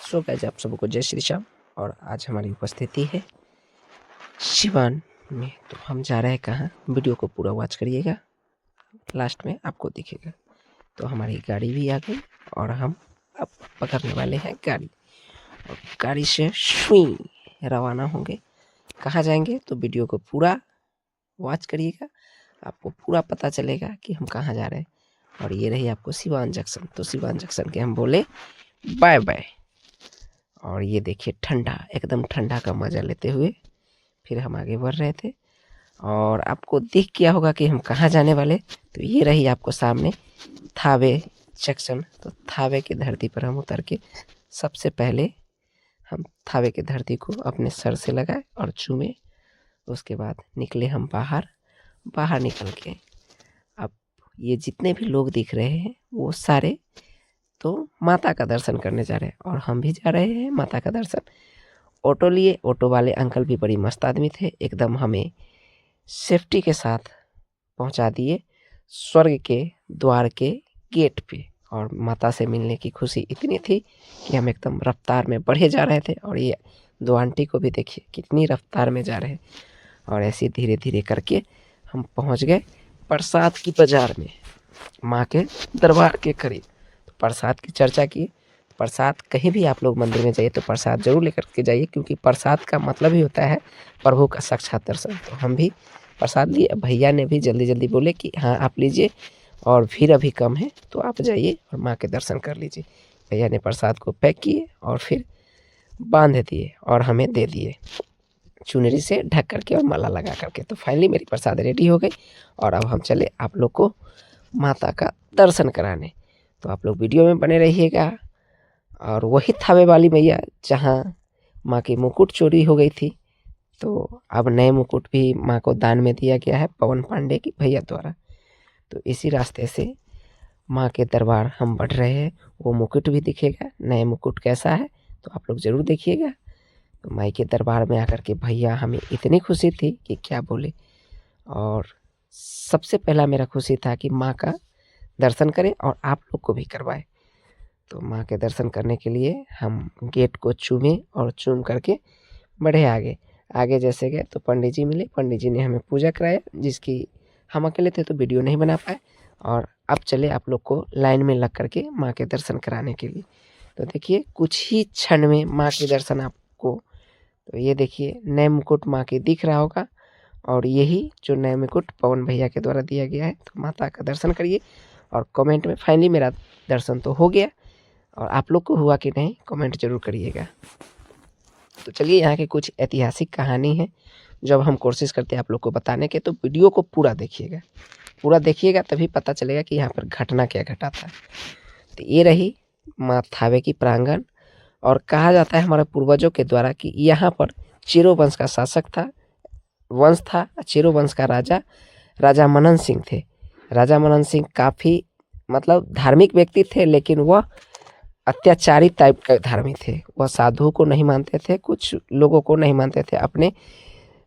So guys, आप सबको जय श्री श्याम। और आज हमारी उपस्थिति है सिवान में। तो हम जा रहे हैं कहाँ, वीडियो को पूरा वॉच करिएगा, लास्ट में आपको दिखेगा। तो हमारी गाड़ी भी आ गई और हम अब पकड़ने वाले हैं गाड़ी, और गाड़ी से शुई रवाना होंगे। कहाँ जाएंगे तो वीडियो को पूरा वॉच करिएगा, आपको पूरा पता चलेगा कि हम कहाँ जा रहे हैं। और ये रही आपको सिवान जंक्शन। तो सिवान जंक्शन के हम बोले बाय बाय। और ये देखिए ठंडा, एकदम ठंडा का मज़ा लेते हुए फिर हम आगे बढ़ रहे थे। और आपको दिख गया होगा कि हम कहाँ जाने वाले। तो ये रही आपको सामने थावे जंक्शन। तो थावे की धरती पर हम उतर के सबसे पहले हम थावे की धरती को अपने सर से लगाए और चूमे। उसके बाद निकले हम बाहर निकल के अब ये जितने भी लोग दिख रहे हैं वो सारे तो माता का दर्शन करने जा रहे हैं, और हम भी जा रहे हैं माता का दर्शन। ऑटो लिए, ऑटो वाले अंकल भी बड़ी मस्त आदमी थे, एकदम हमें सेफ्टी के साथ पहुंचा दिए स्वर्ग के द्वार के गेट पे। और माता से मिलने की खुशी इतनी थी कि हम एकदम रफ्तार में बढ़े जा रहे थे। और ये दो आंटी को भी देखिए कितनी रफ्तार में जा रहे हैं। और ऐसे धीरे धीरे करके हम पहुंच गए प्रसाद की बाजार में, माँ के दरबार के करीब। प्रसाद की चर्चा की। प्रसाद कहीं भी आप लोग मंदिर में जाइए तो प्रसाद जरूर लेकर के जाइए, क्योंकि प्रसाद का मतलब ही होता है प्रभु का साक्षात दर्शन। तो हम भी प्रसाद लिए। भैया ने भी जल्दी जल्दी बोले कि हाँ आप लीजिए, और भीड़ अभी कम है तो आप जाइए और माँ के दर्शन कर लीजिए। भैया ने प्रसाद को पैक किए और फिर बांध दिए और हमें दे दिए चुनरी से ढक करके और माला लगा करके। तो फाइनली मेरी प्रसाद रेडी हो गई और अब हम चले आप लोग को माता का दर्शन कराने। तो आप लोग वीडियो में बने रहिएगा। और वही थावे वाली मैया जहाँ माँ की मुकुट चोरी हो गई थी, तो अब नए मुकुट भी माँ को दान में दिया गया है पवन पांडे की भैया द्वारा। तो इसी रास्ते से माँ के दरबार हम बढ़ रहे हैं। वो मुकुट भी दिखेगा, नए मुकुट कैसा है तो आप लोग ज़रूर देखिएगा। तो माई के दरबार में आकर के भैया हमें इतनी खुशी थी कि क्या बोले। और सबसे पहला मेरा खुशी था कि माँ का दर्शन करें और आप लोग को भी करवाए। तो माँ के दर्शन करने के लिए हम गेट को चूमे और चूम करके बढ़े आगे जैसे गए तो पंडित जी मिले। पंडित जी ने हमें पूजा कराया, जिसकी हम अकेले थे तो वीडियो नहीं बना पाए। और अब चले आप लोग को लाइन में लग करके माँ के दर्शन कराने के लिए। तो देखिए कुछ ही क्षण में माँ के दर्शन आपको, तो ये देखिए नए मुकुट माँ के दिख रहा होगा। और यही जो नए मुकुट पवन भैया के द्वारा दिया गया है। तो माता का दर्शन करिए और कमेंट में फाइनली मेरा दर्शन तो हो गया, और आप लोग को हुआ कि नहीं कमेंट जरूर करिएगा। तो चलिए यहाँ की कुछ ऐतिहासिक कहानी है जब हम कोशिश करते हैं आप लोग को बताने के। तो वीडियो को पूरा देखिएगा तभी पता चलेगा कि यहाँ पर घटना क्या घटा था। तो ये रही माँ थावे की प्रांगण। और कहा जाता है हमारे पूर्वजों के द्वारा कि यहाँ पर चेरो वंश का शासक था, चेरो वंश का राजा मनन सिंह थे। राजा मनन सिंह काफ़ी मतलब धार्मिक व्यक्ति थे, लेकिन वह अत्याचारी टाइप के धार्मिक थे। वह साधुओं को नहीं मानते थे, कुछ लोगों को नहीं मानते थे, अपने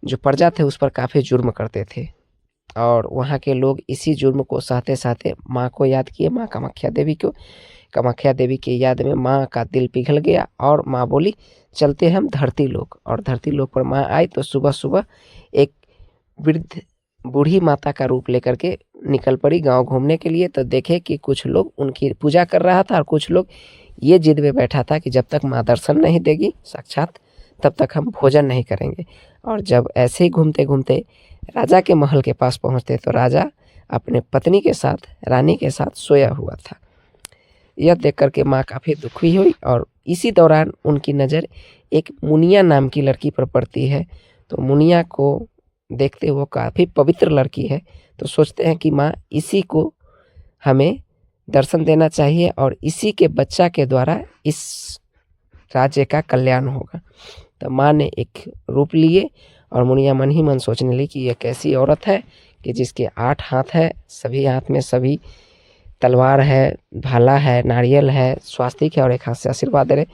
जो प्रजा थे उस पर काफ़ी जुर्म करते थे। और वहाँ के लोग इसी जुर्म को सहते सहते माँ को याद किए, माँ कामाख्या देवी की याद में माँ का दिल पिघल गया। और माँ बोली चलते हम धरती लोक। और धरती लोक पर माँ आई तो सुबह सुबह एक वृद्ध बूढ़ी माता का रूप लेकर के निकल पड़ी गांव घूमने के लिए। तो देखे कि कुछ लोग उनकी पूजा कर रहा था और कुछ लोग ये जिद में बैठा था कि जब तक माँ दर्शन नहीं देगी साक्षात तब तक हम भोजन नहीं करेंगे। और जब ऐसे ही घूमते घूमते राजा के महल के पास पहुँचते तो राजा अपने पत्नी के साथ, रानी के साथ सोया हुआ था। यह देख करके माँ काफ़ी दुखी हुई। और इसी दौरान उनकी नज़र एक मुनिया नाम की लड़की पर पड़ती है। तो मुनिया को देखते वो काफ़ी पवित्र लड़की है, तो सोचते हैं कि माँ इसी को हमें दर्शन देना चाहिए और इसी के बच्चा के द्वारा इस राज्य का कल्याण होगा। तो माँ ने एक रूप लिए और मुनिया मन ही मन सोचने लगी कि यह कैसी औरत है कि जिसके 8 हाथ है, सभी हाथ में सभी तलवार है, भाला है, नारियल है, स्वास्तिक है और एक हाथ से आशीर्वाद दे रहे।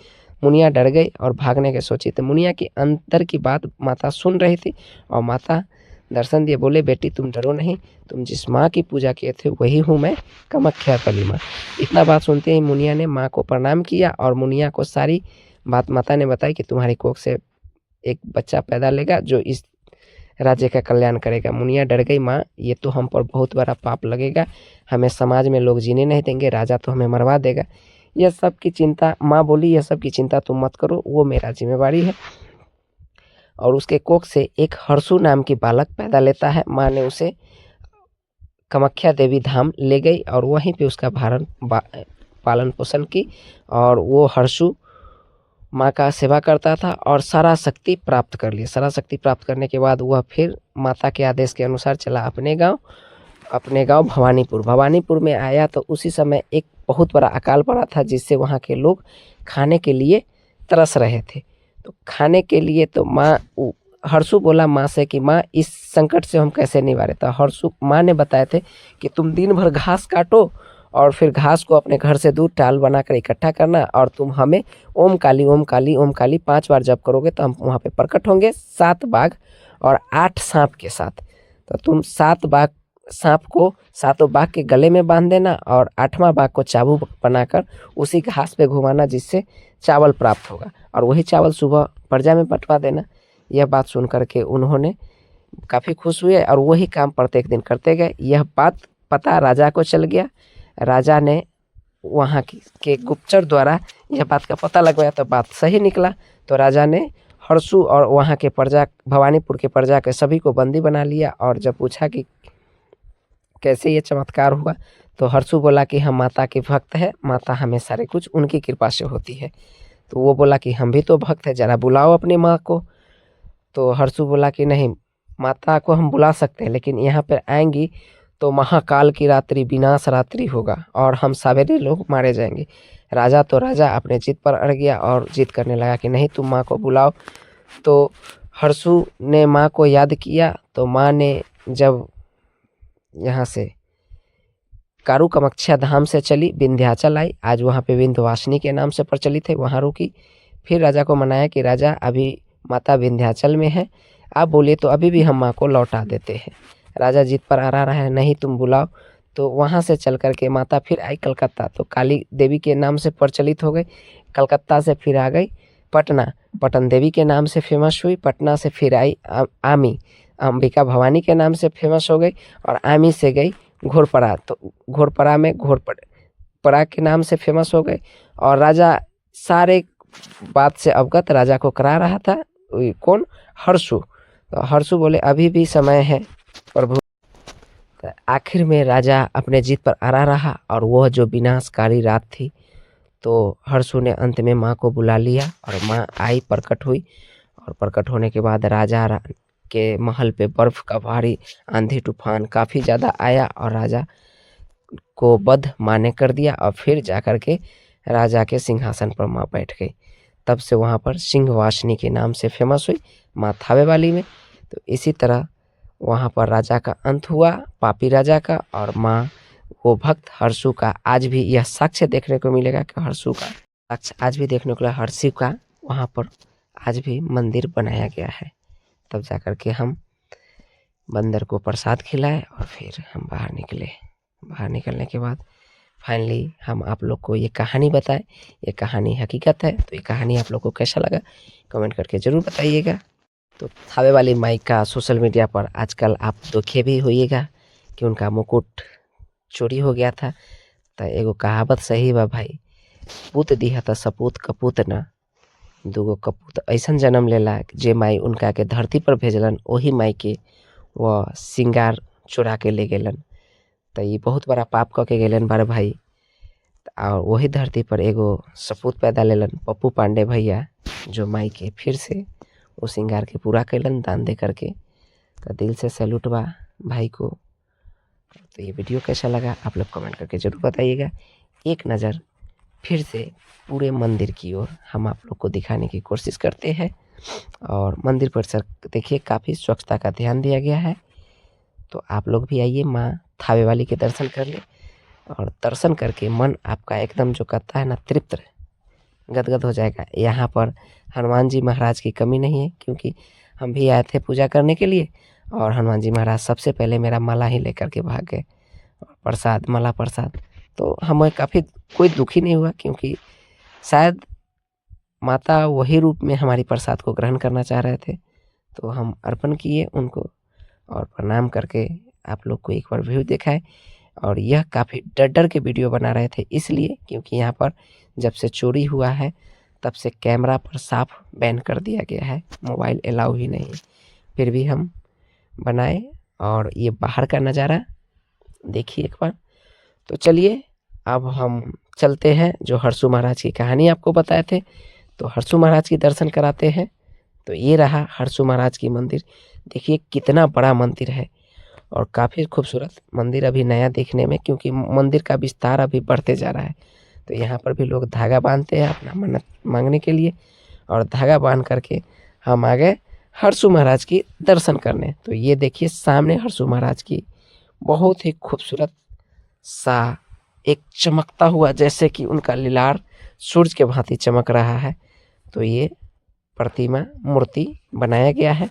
मुनिया डर गई और भागने की सोची। तो मुनिया के अंदर की बात माता सुन रही थी और माता दर्शन दिए, बोले बेटी तुम डरो नहीं, तुम जिस माँ की पूजा किए थे वही हूँ मैं, कामाख्या काली माँ। इतना बात सुनते ही मुनिया ने माँ को प्रणाम किया और मुनिया को सारी बात माता ने बताई कि तुम्हारी कोख से एक बच्चा पैदा लेगा जो इस राज्य का कल्याण करेगा। मुनिया डर गई, माँ ये तो हम पर बहुत बड़ा पाप लगेगा, हमें समाज में लोग जीने नहीं देंगे, राजा तो हमें मरवा देगा। यह सब की चिंता, माँ बोली यह सब की चिंता तुम मत करो, वो मेरा जिम्मेवारी है। और उसके कोख से एक हर्षु नाम की बालक पैदा लेता है। माँ ने उसे कामाख्या देवी धाम ले गई और वहीं पे उसका पालन पोषण की। और वो हर्षु माँ का सेवा करता था और सारा शक्ति प्राप्त कर लिया। सारा शक्ति प्राप्त करने के बाद वह फिर माता के आदेश के अनुसार चला अपने गांव भवानीपुर में आया। तो उसी समय एक बहुत बड़ा अकाल पड़ा था, जिससे वहाँ के लोग खाने के लिए तरस रहे थे। तो खाने के लिए तो हर्षु बोला माँ से कि माँ इस संकट से हम कैसे निवारे। तो हर्षु माँ ने बताए थे कि तुम दिन भर घास काटो और फिर घास को अपने घर से दूर टाल बनाकर इकट्ठा करना, और तुम हमें ओम काली ओम काली ओम काली 5 बार जप करोगे तो हम वहाँ पे प्रकट होंगे 7 बाघ और 8 सांप के साथ। तो तुम 7 बाघ सांप को 7 बाघ के गले में बांध देना और 8वां बाघ को चाबू बनाकर उसी घास पे घुमाना, जिससे चावल प्राप्त होगा, और वही चावल सुबह प्रजा में बंटवा देना। यह बात सुन करके उन्होंने काफ़ी खुश हुए और वही काम प्रत्येक दिन करते गए। यह बात पता राजा को चल गया। राजा ने वहाँ के गुप्तचर द्वारा यह बात का पता लगवाया, तो बात सही निकला। तो राजा ने हर्षु और वहाँ के प्रजा, भवानीपुर के प्रजा के सभी को बंदी बना लिया। और जब पूछा कि कैसे ये चमत्कार हुआ, तो हर्षु बोला कि हम माता के भक्त हैं, माता हमें सारे कुछ उनकी कृपा से होती है। तो वो बोला कि हम भी तो भक्त हैं, ज़रा बुलाओ अपनी माँ को। तो हर्षु बोला कि नहीं, माता को हम बुला सकते हैं, लेकिन यहाँ पर आएंगी तो महाकाल की रात्रि, विनाश रात्रि होगा और हम सवेरे लोग मारे जाएंगे। राजा अपने जिद पर अड़ गया और जिद करने लगा कि नहीं, तुम माँ को बुलाओ। तो हर्षु ने माँ को याद किया। तो माँ ने जब यहाँ से कारू कामाख्या धाम से चली, विंध्याचल आई, आज वहाँ पे विंध्यवासिनी के नाम से प्रचलित है, वहाँ रुकी। फिर राजा को मनाया कि राजा अभी माता विंध्याचल में है, आप बोलिए तो अभी भी हम माँ को लौटा देते हैं। राजा जिद पर आ रहा है, नहीं तुम बुलाओ। तो वहाँ से चल कर के माता फिर आई कलकत्ता, तो काली देवी के नाम से प्रचलित हो गई। कलकत्ता से फिर आ गई पटना, पटन देवी के नाम से फेमस हुई। पटना से फिर आई आमी, अंबिका भवानी के नाम से फेमस हो गई। और आमी से गई घोरपड़ा, तो घोरपड़ा में घोरपड़ा के नाम से फेमस हो गई। और राजा सारे बात से अवगत राजा को करा रहा था, कौन, हर्षु। तो हर्षु बोले अभी भी समय है प्रभु। तो आखिर में राजा अपने जिद पर अड़ा रहा और वह जो विनाशकारी रात थी, तो हर्षु ने अंत में माँ को बुला लिया और माँ आई, प्रकट हुई। और प्रकट होने के बाद राजा के महल पे बर्फ का भारी आंधी तूफान काफ़ी ज़्यादा आया और राजा को बद्ध माँ ने कर दिया। और फिर जाकर के राजा के सिंहासन पर माँ बैठ गई। तब से वहाँ पर सिंहवासिनी के नाम से फेमस हुई माँ थावे वाली में। तो इसी तरह वहाँ पर राजा का अंत हुआ, पापी राजा का, और माँ वो भक्त हर्षु का आज भी यह साक्ष्य देखने को मिलेगा कि हर्षु का साक्ष्य आज भी देखने को मिला। हर्षु का वहाँ पर आज भी मंदिर बनाया गया है। तब जाकर के हम बंदर को प्रसाद खिलाए और फिर हम बाहर निकले। बाहर निकलने के बाद फाइनली हम आप लोग को ये कहानी बताएं। ये कहानी हकीकत है, तो ये कहानी आप लोग को कैसा लगा कमेंट करके ज़रूर बताइएगा। तो थावे वाली माई का सोशल मीडिया पर आजकल आप देखे भी होइएगा कि उनका मुकुट चोरी हो गया था। तो एगो कहावत सही बा भाई, पूत दिहा त सपूत कपूत न, दूगो कपूत ऐसन जन्म लेला जे माई उनका के धरती पर भेजलन, वही माई के वह सिंगार चुरा के ले गेलन। तो ये बहुत बड़ा पाप कह के गेलन बारे भाई। और वही धरती पर एगो सपूत पैदा लेलन पप्पू पांडे भैया, जो माई के फिर से वो सिंगार के पूरा कैलन दान दे करके। तो दिल से सैल्यूट बा भाई को। तो ये वीडियो कैसा लगा आप लोग कमेंट करके ज़रूर बताइएगा। एक नज़र फिर से पूरे मंदिर की ओर हम आप लोग को दिखाने की कोशिश करते हैं। और मंदिर परिसर देखिए काफ़ी स्वच्छता का ध्यान दिया गया है। तो आप लोग भी आइए, माँ थावे वाली के दर्शन कर ले, और दर्शन करके मन आपका एकदम जो कहता है ना तृप्त गदगद हो जाएगा। यहाँ पर हनुमान जी महाराज की कमी नहीं है, क्योंकि हम भी आए थे पूजा करने के लिए और हनुमान जी महाराज सबसे पहले मेरा माला ही लेकर के भाग गए, प्रसाद, माला प्रसाद। तो हमें काफ़ी कोई दुखी नहीं हुआ, क्योंकि शायद माता वही रूप में हमारी प्रसाद को ग्रहण करना चाह रहे थे, तो हम अर्पण किए उनको और प्रणाम करके आप लोग को एक बार व्यू दिखाए। और यह काफ़ी डर डर के वीडियो बना रहे थे, इसलिए क्योंकि यहाँ पर जब से चोरी हुआ है तब से कैमरा पर साफ बैन कर दिया गया है, मोबाइल अलाउ ही नहीं। फिर भी हम बनाए और ये बाहर का नज़ारा देखिए एक बार। तो चलिए अब हम चलते हैं, जो हरसू महाराज की कहानी आपको बताए थे, तो हरसू महाराज की दर्शन कराते हैं। तो ये रहा हरसू महाराज की मंदिर। देखिए कितना बड़ा मंदिर है और काफ़ी खूबसूरत मंदिर अभी नया देखने में, क्योंकि मंदिर का विस्तार अभी बढ़ते जा रहा है। तो यहाँ पर भी लोग धागा बांधते हैं अपना मन्नत मांगने के लिए, और धागा बांध करके हम आ गए हरसू महाराज की दर्शन करने। तो ये देखिए सामने हरसू महाराज की बहुत ही खूबसूरत सा एक चमकता हुआ, जैसे कि उनका लीलार सूरज के भांति चमक रहा है, तो ये प्रतिमा मूर्ति बनाया गया है।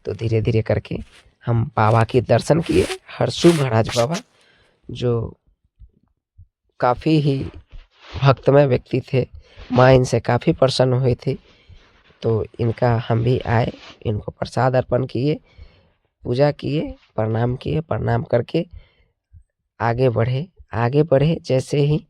तो धीरे धीरे करके हम बाबा के दर्शन किए, हरसू महाराज बाबा जो काफ़ी ही भक्तमय व्यक्ति थे, माँ इनसे काफ़ी प्रसन्न हुई थी। तो इनका हम भी आए, इनको प्रसाद अर्पण किए, पूजा किए, प्रणाम किए, प्रणाम करके आगे बढ़े जैसे ही,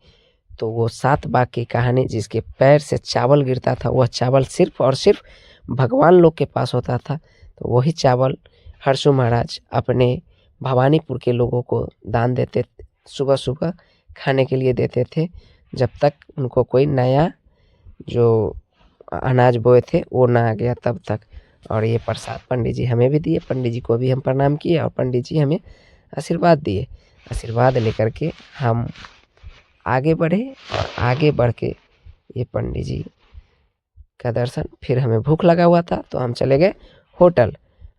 तो वो 7 बाघ की कहानी, जिसके पैर से चावल गिरता था, वह चावल सिर्फ और सिर्फ भगवान लोग के पास होता था। तो वही चावल हरसू महाराज अपने भवानीपुर के लोगों को दान देते, सुबह सुबह खाने के लिए देते थे, जब तक उनको कोई नया जो अनाज बोए थे वो ना आ गया तब तक। और ये प्रसाद पंडित जी हमें भी दिए, पंडित जी को भी हम प्रणाम किए और पंडित जी हमें आशीर्वाद दिए। आशीर्वाद लेकर के हम आगे बढ़े और आगे बढ़ के ये पंडित जी का दर्शन, फिर हमें भूख लगा हुआ था तो हम चले गए होटल।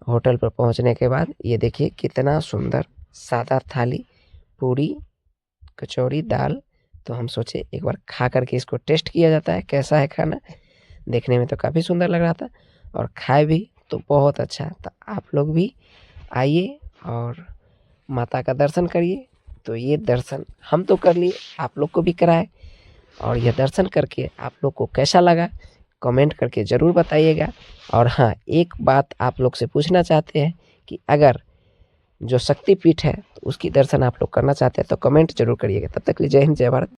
होटल पर पहुंचने के बाद ये देखिए कितना सुंदर सादा थाली, पूरी, कचौड़ी, दाल। तो हम सोचे एक बार खा करके इसको टेस्ट किया जाता है कैसा है खाना। देखने में तो काफ़ी सुंदर लग रहा था और खाए भी तो बहुत अच्छा। तो आप लोग भी आइए और माता का दर्शन करिए। तो ये दर्शन हम तो कर लिए, आप लोग को भी कराए, और यह दर्शन करके आप लोग को कैसा लगा कमेंट करके ज़रूर बताइएगा। और हाँ, एक बात आप लोग से पूछना चाहते हैं कि अगर जो शक्तिपीठ है तो उसकी दर्शन आप लोग करना चाहते हैं तो कमेंट जरूर करिएगा। तब तक के लिए जय हिंद, जय भारत।